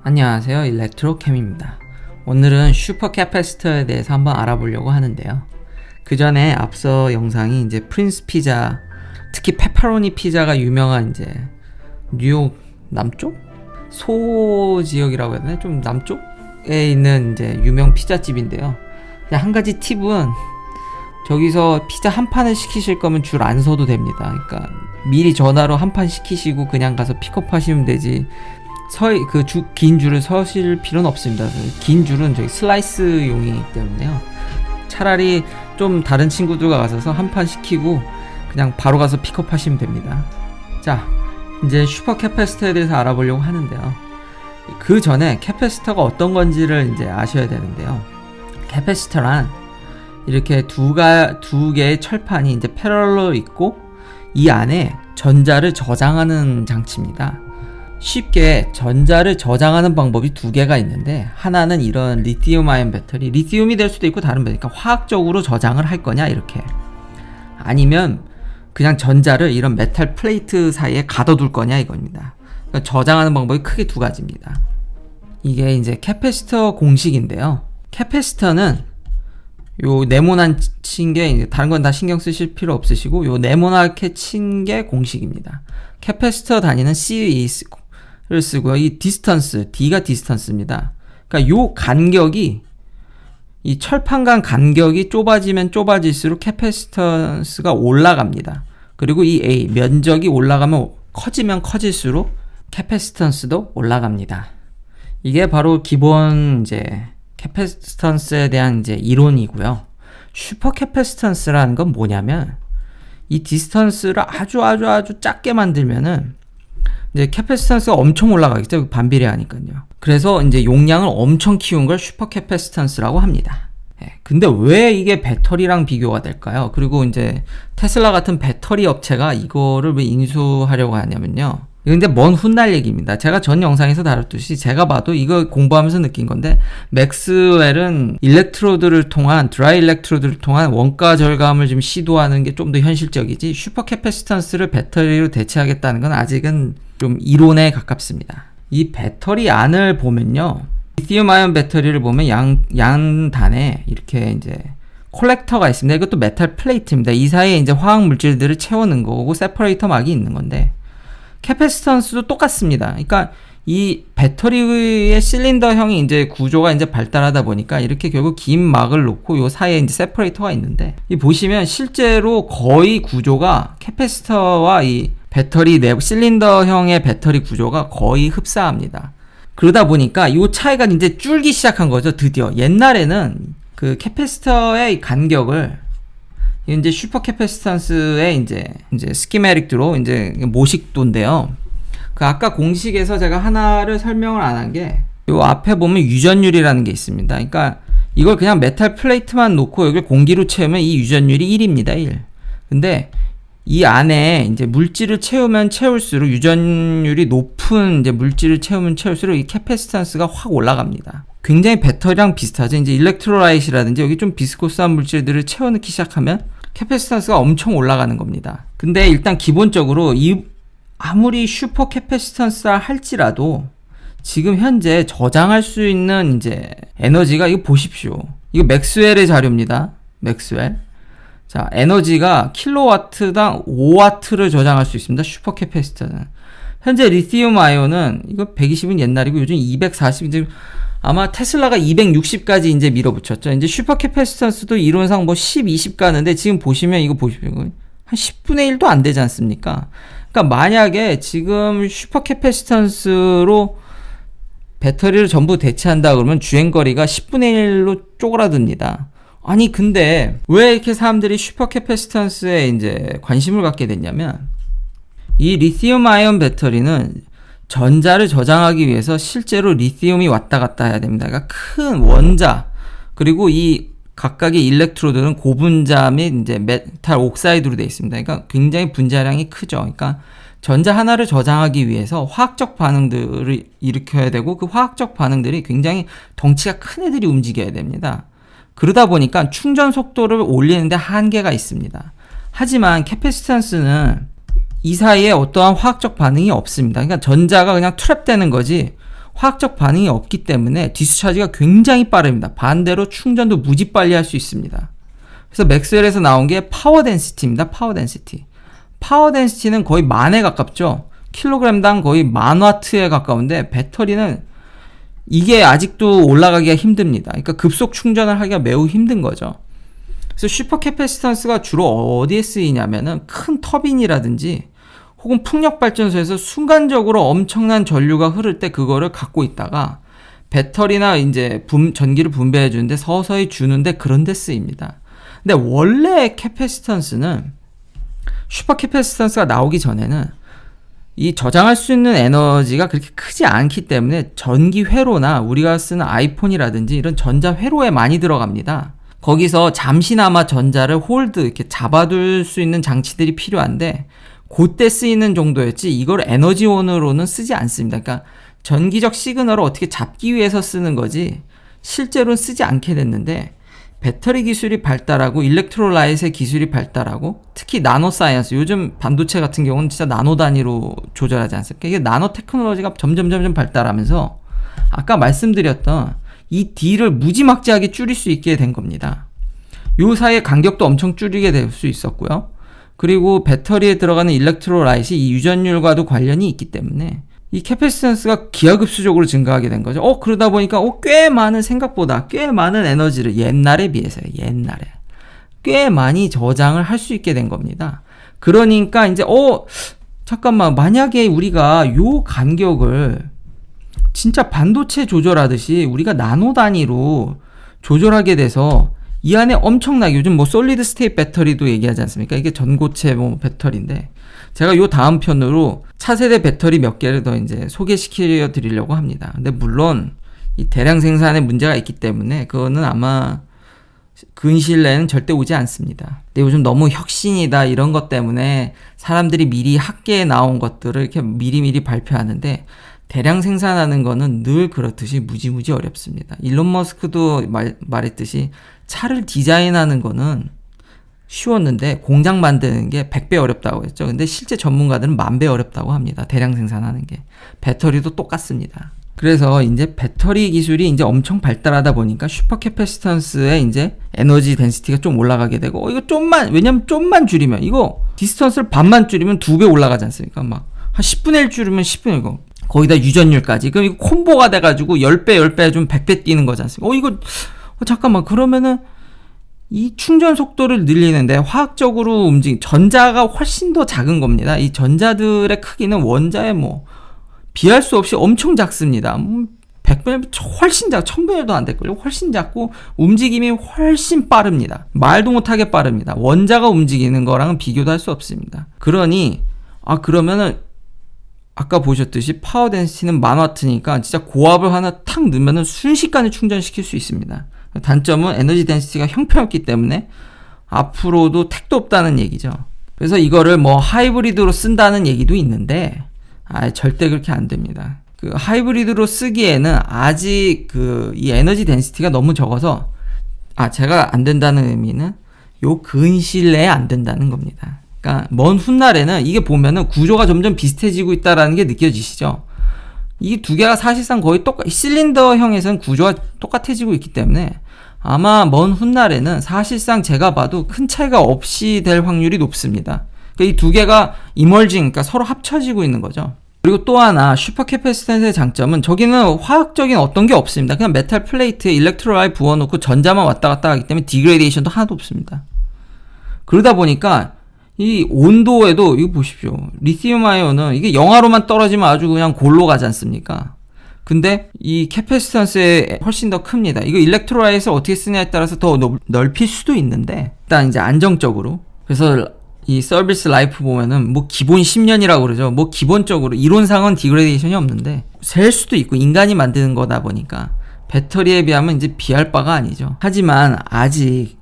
안녕하세요, 일렉트로캠입니다. 오늘은 슈퍼캐패시터에 대해서 한번 알아보려고 하는데요. 그 전에 앞서 영상이 이제 프린스 피자, 특히 페퍼로니 피자가 유명한 이제 뉴욕 남쪽? 소 지역이라고 해야 되나? 좀 남쪽에 있는 이제 유명 피자집인데요. 한 가지 팁은 저기서 피자 한 판을 시키실 거면 줄 안 서도 됩니다. 그러니까 미리 전화로 한 판 시키시고 그냥 가서 픽업하시면 되지. 긴 줄을 서실 필요는 없습니다. 긴 줄은 저기 슬라이스용이기 때문에요. 차라리 좀 다른 친구들과 가서 한 판 시키고 그냥 바로 가서 픽업하시면 됩니다. 자, 이제 슈퍼 캐패시터에 대해서 알아보려고 하는데요. 그 전에 캐패시터가 어떤 건지를 이제 아셔야 되는데요. 캐패시터란 이렇게 두 개의 철판이 이제 패럴로 있고 이 안에 전자를 저장하는 장치입니다. 쉽게 전자를 저장하는 방법이 두 개가 있는데, 하나는 이런 리튬 아이온 배터리, 리튬이 될 수도 있고 다른 배터리, 그러니까 화학적으로 저장을 할 거냐 이렇게, 아니면 그냥 전자를 이런 메탈 플레이트 사이에 가둬둘 거냐 이겁니다. 그러니까 저장하는 방법이 크게 두 가지입니다. 이게 이제 캐패시터 공식인데요. 캐패시터는 요 네모난 친 게, 이제 다른 건 다 신경 쓰실 필요 없으시고 요 네모나게 친 게 공식입니다. 캐패시터 단위는 C를 쓰고요. 이 디스턴스, D가 디스턴스입니다. 그러니까 요 간격이, 이 철판 간 간격이 좁아지면 좁아질수록 캐패시턴스가 올라갑니다. 그리고 이 A, 면적이 올라가면, 커지면 커질수록 캐패시턴스도 올라갑니다. 이게 바로 기본 이제 캐패시턴스에 대한 이제 이론이고요. 슈퍼 캐패시턴스라는 건 뭐냐면, 이 디스턴스를 아주 작게 만들면은 이제 캐패시턴스가 엄청 올라가겠죠. 반비례하니까요. 그래서 이제 용량을 엄청 키운 걸 슈퍼 캐패시턴스라고 합니다. 근데 왜 이게 배터리랑 비교가 될까요? 그리고 이제 테슬라 같은 배터리 업체가 이거를 왜 인수하려고 하냐면요. 근데 먼 훗날 얘기입니다. 제가 전 영상에서 다뤘듯이 제가 봐도 이거 공부하면서 느낀 건데, 맥스웰은 일렉트로드를 통한, 드라이 일렉트로드를 통한 원가 절감을 지금 시도하는 게 좀 더 현실적이지, 슈퍼 캐패시턴스를 배터리로 대체하겠다는 건 아직은 좀 이론에 가깝습니다. 이 배터리 안을 보면요, 리튬 아이온 배터리를 보면 양단에 이렇게 이제 콜렉터가 있습니다. 이것도 메탈 플레이트입니다. 이 사이에 이제 화학 물질들을 채우는 거고 세퍼레이터 막이 있는 건데, 캐패시턴스도 똑같습니다. 그러니까 이 배터리의 실린더형이 이제 구조가 이제 발달하다 보니까 이렇게 결국 긴 막을 놓고 요 사이에 이제 세퍼레이터가 있는데, 이 보시면 실제로 거의 구조가 캐패시터와 이 배터리 내부 실린더형의 배터리 구조가 거의 흡사합니다. 그러다 보니까 요 차이가 이제 줄기 시작한 거죠. 드디어. 옛날에는 그 캐패시터의 간격을 이제 슈퍼 캐패시턴스의 이제 스키매틱으로 이제 모식도인데요. 그 아까 공식에서 제가 하나를 설명을 안 한 게, 요 앞에 보면 유전율이라는 게 있습니다. 그러니까 이걸 그냥 메탈 플레이트만 놓고 여기 공기로 채우면 이 유전율이 1입니다. 1. 근데 이 안에 이제 물질을 채우면 채울수록, 유전율이 높은 이제 물질을 채우면 채울수록 이 캐패시턴스가 확 올라갑니다. 굉장히 배터리랑 비슷하죠. 이제 일렉트로라이트라든지 여기 좀 비스코스한 물질들을 채워넣기 시작하면 캐패시턴스가 엄청 올라가는 겁니다. 근데 일단 기본적으로 아무리 슈퍼 캐패시턴스라 할지라도 지금 현재 저장할 수 있는 이제 에너지가, 이거 보십시오. 이거 맥스웰의 자료입니다. 맥스웰. 자, 에너지가 킬로와트당 5와트를 저장할 수 있습니다. 슈퍼 캐패시터는. 현재 리튬 아이온은, 이거 120은 옛날이고 요즘 240, 이제 아마 테슬라가 260까지 이제 밀어붙였죠. 이제 슈퍼 캐패시턴스도 이론상 뭐 10, 20 가는데, 지금 보시면 이거 보시면 한 10분의 1도 안 되지 않습니까? 그러니까 만약에 지금 슈퍼 캐패시턴스로 배터리를 전부 대체한다 그러면 주행거리가 10분의 1로 쪼그라듭니다. 아니 근데 왜 이렇게 사람들이 슈퍼 캐패시턴스에 이제 관심을 갖게 됐냐면, 이 리튬 아이온 배터리는 전자를 저장하기 위해서 실제로 리튬이 왔다 갔다 해야 됩니다. 그러니까 큰 원자, 그리고 이 각각의 일렉트로드는 고분자 및 이제 메탈 옥사이드로 되어 있습니다. 그러니까 굉장히 분자량이 크죠. 그러니까 전자 하나를 저장하기 위해서 화학적 반응들을 일으켜야 되고, 그 화학적 반응들이 굉장히 덩치가 큰 애들이 움직여야 됩니다. 그러다 보니까 충전 속도를 올리는데 한계가 있습니다. 하지만 캐패시턴스는 이 사이에 어떠한 화학적 반응이 없습니다. 그러니까 전자가 그냥 트랩되는 거지 화학적 반응이 없기 때문에 디스차지가 굉장히 빠릅니다. 반대로 충전도 무지 빨리 할 수 있습니다. 그래서 맥스웰에서 나온 게 파워 덴시티입니다. 파워 덴시티. 파워 덴시티는 거의 만에 가깝죠. 킬로그램당 거의 10,000W에 가까운데 배터리는 이게 아직도 올라가기가 힘듭니다. 그러니까 급속 충전을 하기가 매우 힘든 거죠. 그래서 슈퍼캐패시턴스가 주로 어디에 쓰이냐면은 큰 터빈이라든지 혹은 풍력발전소에서 순간적으로 엄청난 전류가 흐를 때 그거를 갖고 있다가 배터리나 이제 전기를 분배해 주는데 서서히 주는데 그런 데 쓰입니다. 근데 원래 캐패시턴스는 슈퍼캐패시턴스가 나오기 전에는 이 저장할 수 있는 에너지가 그렇게 크지 않기 때문에 전기 회로나 우리가 쓰는 아이폰이라든지 이런 전자 회로에 많이 들어갑니다. 거기서 잠시나마 전자를 홀드 이렇게 잡아둘 수 있는 장치들이 필요한데 그때 쓰이는 정도였지 이걸 에너지원으로는 쓰지 않습니다. 그러니까 전기적 시그널을 어떻게 잡기 위해서 쓰는 거지 실제로는 쓰지 않게 됐는데 배터리 기술이 발달하고 일렉트로라이트의 기술이 발달하고 특히 나노 사이언스 요즘 반도체 같은 경우는 진짜 나노 단위로 조절하지 않습니까? 이게 나노 테크놀로지가 점점 발달하면서 아까 말씀드렸던 이 D를 무지막지하게 줄일 수 있게 된 겁니다. 요 사이에 간격도 엄청 줄이게 될 수 있었고요. 그리고 배터리에 들어가는 일렉트로라이트이 이 유전율과도 관련이 있기 때문에 이 캐패시턴스가 기하급수적으로 증가하게 된 거죠. 그러다 보니까 꽤 많은 생각보다 꽤 많은 에너지를 옛날에 비해서요. 옛날에 꽤 많이 저장을 할 수 있게 된 겁니다. 그러니까 이제 잠깐만 만약에 우리가 요 간격을 진짜 반도체 조절하듯이 우리가 나노 단위로 조절하게 돼서 이 안에 엄청나게 요즘 뭐 솔리드 스테이트 배터리도 얘기하지 않습니까? 이게 전고체 배터리인데 제가 요 다음 편으로 차세대 배터리 몇 개를 더 이제 소개시켜 드리려고 합니다. 근데 물론 이 대량 생산에 문제가 있기 때문에 그거는 아마 근시일 내에는 절대 오지 않습니다. 근데 요즘 너무 혁신이다 이런 것 때문에 사람들이 미리 학계에 나온 것들을 이렇게 미리미리 발표하는데 대량 생산하는 거는 늘 그렇듯이 무지무지 어렵습니다. 일론 머스크도 말했듯이 차를 디자인하는 거는 쉬웠는데 공장 만드는 게 100배 어렵다고 했죠. 근데 실제 전문가들은 10,000배 어렵다고 합니다. 대량 생산하는 게. 배터리도 똑같습니다. 그래서 이제 배터리 기술이 이제 엄청 발달하다 보니까 슈퍼캐패시턴스의 이제 에너지 덴시티가 좀 올라가게 되고 이거 왜냐면 좀만 줄이면 이거 디스턴스를 반만 줄이면 2배 올라가지 않습니까? 막 한 10분의 1 줄이면 10분의 1 이거. 거기다 유전율까지. 그럼 이거 콤보가 돼가지고 10배 좀 100배 뛰는 거지 않습니까? 잠깐만. 그러면은 이 충전 속도를 늘리는데 화학적으로 전자가 훨씬 더 작은 겁니다. 이 전자들의 크기는 원자의 비할 수 없이 엄청 작습니다. 100배, 훨씬 1000배도 안 될걸요? 훨씬 작고 움직임이 훨씬 빠릅니다. 말도 못하게 빠릅니다. 원자가 움직이는 거랑은 비교도 할 수 없습니다. 그러면은 아까 보셨듯이 파워 덴시티는 10,000W니까 진짜 고압을 하나 탁 넣으면 순식간에 충전시킬 수 있습니다. 단점은 에너지 덴시티가 형편없기 때문에 앞으로도 택도 없다는 얘기죠. 그래서 이거를 하이브리드로 쓴다는 얘기도 있는데 절대 그렇게 안 됩니다. 그 하이브리드로 쓰기에는 아직 이 에너지 덴시티가 너무 적어서 제가 안 된다는 의미는 요 근시일 내에 안 된다는 겁니다. 그러니까 먼 훗날에는 이게 보면은 구조가 점점 비슷해지고 있다라는 게 느껴지시죠? 이 두 개가 사실상 거의 실린더형에서는 구조가 똑같아지고 있기 때문에 아마 먼 훗날에는 사실상 제가 봐도 큰 차이가 없이 될 확률이 높습니다. 그러니까 이 두 개가 그러니까 서로 합쳐지고 있는 거죠. 그리고 또 하나 슈퍼캐패시턴스의 장점은 저기는 화학적인 어떤 게 없습니다. 그냥 메탈 플레이트에 일렉트로라이트 부어놓고 전자만 왔다 갔다 하기 때문에 디그레이데이션도 하나도 없습니다. 그러다 보니까 이 온도에도 이거 보십시오. 리튬 아이온은 이게 영하로만 떨어지면 아주 그냥 골로 가지 않습니까? 근데 이 캐패시턴스에 훨씬 더 큽니다. 이거 일렉트로라이트를 어떻게 쓰냐에 따라서 더 넓힐 수도 있는데 일단 이제 안정적으로. 그래서 이 서비스 라이프 보면은 기본 10년이라고 그러죠. 기본적으로 이론상은 디그레이션이 없는데 셀 수도 있고 인간이 만드는 거다 보니까 배터리에 비하면 이제 비할 바가 아니죠. 하지만 아직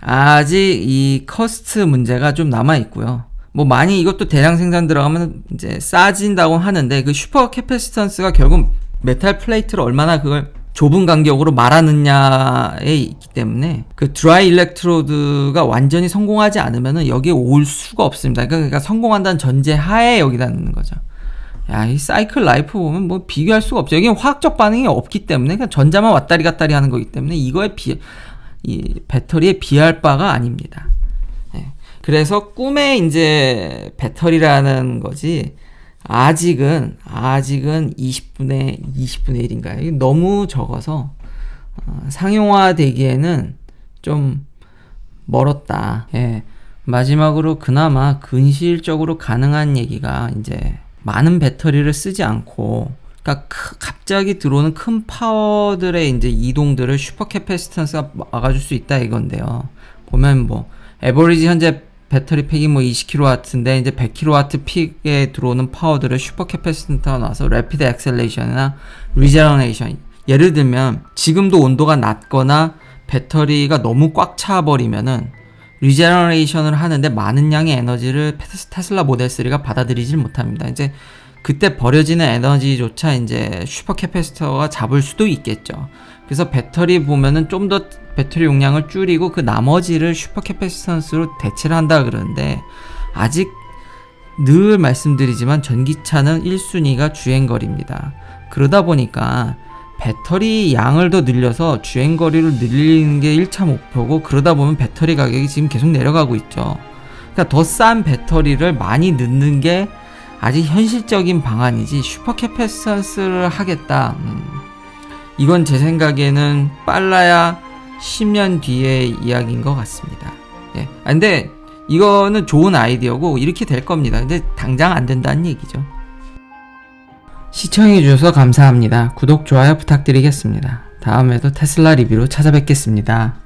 이 커스트 문제가 좀 남아 있고요. 많이 이것도 대량 생산 들어가면 이제 싸진다고 하는데 그 슈퍼 캐패시턴스가 결국 메탈 플레이트를 얼마나 그걸 좁은 간격으로 말아넣냐에 있기 때문에 그 드라이 일렉트로드가 완전히 성공하지 않으면은 여기에 올 수가 없습니다. 그러니까 성공한다는 전제 하에 여기다 넣는 거죠. 야, 이 사이클 라이프 보면 뭐 비교할 수가 없죠. 이게 화학적 반응이 없기 때문에 그냥 전자만 왔다리 갔다리 하는 거기 때문에 이 배터리에 비할 바가 아닙니다. 예. 그래서 꿈의 이제 배터리라는 거지, 아직은 20분의 1인가요? 너무 적어서 상용화 되기에는 좀 멀었다. 예. 마지막으로 그나마 근시일적으로 가능한 얘기가 이제 많은 배터리를 쓰지 않고, 그러니까 갑자기 들어오는 큰 파워들의 이제 이동들을 슈퍼캐패시턴스가 막아줄 수 있다 이건데요. 보면 뭐 에버리지 현재 배터리 팩이 뭐 20kW인데 이제 100kW 픽에 들어오는 파워들을 슈퍼캐패시턴스가 나와서 래피드 엑셀레이션이나 리제너레이션, 예를 들면 지금도 온도가 낮거나 배터리가 너무 꽉 차버리면은 리제너레이션을 하는데 많은 양의 에너지를 테슬라 모델 3가 받아들이질 못합니다. 이제 그때 버려지는 에너지조차 이제 슈퍼캐패시터가 잡을 수도 있겠죠. 그래서 배터리 보면은 좀 더 배터리 용량을 줄이고 그 나머지를 슈퍼캐패시턴스로 대체를 한다 그러는데, 아직 늘 말씀드리지만 전기차는 1순위가 주행거리입니다. 그러다 보니까 배터리 양을 더 늘려서 주행거리를 늘리는 게 1차 목표고, 그러다 보면 배터리 가격이 지금 계속 내려가고 있죠. 그러니까 더 싼 배터리를 많이 넣는 게 아직 현실적인 방안이지, 슈퍼캐패시턴스를 하겠다, 이건 제 생각에는 빨라야 10년 뒤의 이야기인 것 같습니다. 예. 근데 이거는 좋은 아이디어고 이렇게 될 겁니다. 근데 당장 안 된다는 얘기죠. 시청해주셔서 감사합니다. 구독, 좋아요 부탁드리겠습니다. 다음에도 테슬라 리뷰로 찾아뵙겠습니다.